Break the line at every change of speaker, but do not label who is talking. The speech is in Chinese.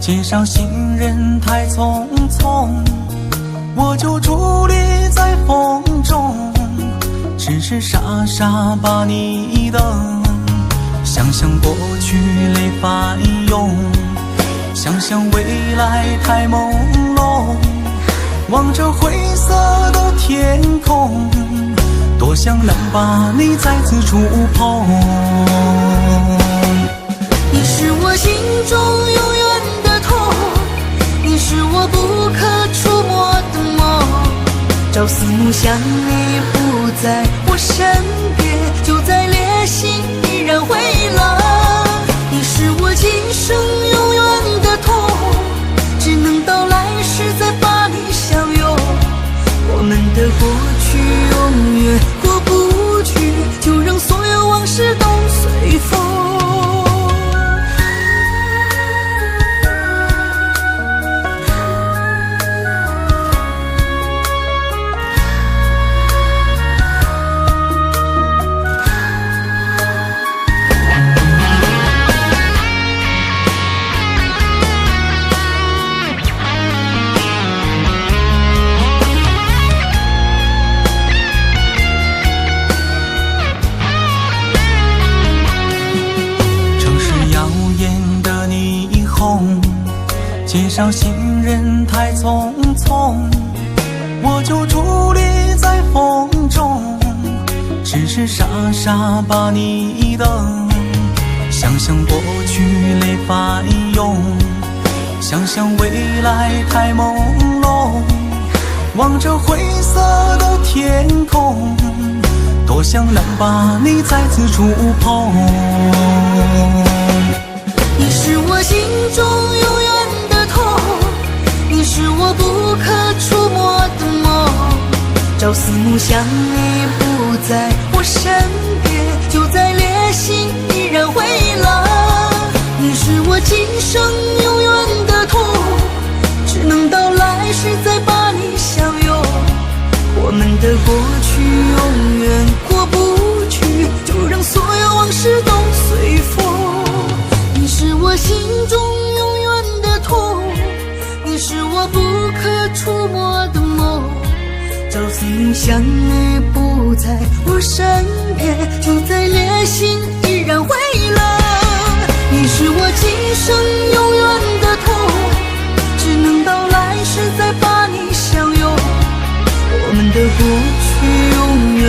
街上行人太匆匆，我就伫立在风中，只是傻傻把你等。想想过去泪翻涌，想想未来太朦胧，望着灰色的天空，多想能把你再次触碰。
你是我心中永远的痛，你是我不可触摸的梦。朝思暮想，你不在我身边，就在烈性依然回廊。你是我今生永远的痛，只能到来世再把你相拥。我们的过去永远过不去，就让所有往事都随风。
街上行人太匆匆，我就伫立在风中，只是傻傻把你等。想想过去泪翻涌，想想未来太朦胧，望着灰色的天空，多想能把你再次触碰。
你是我心中永远的痛，你是我不可触摸的梦。朝思暮想，你不在我身边，就在烈性依然回廊。你是我今生永远的痛，只能到来世再把你相拥。我们的过去永远过不去，就让所有往事都随风。你是我心中永远的痛，你是我不可触摸的梦。朝思暮想，你不在我身边，就在烈性依然回廊。你是我今生永远的痛，只能到来世再把你相拥。我们的过去永远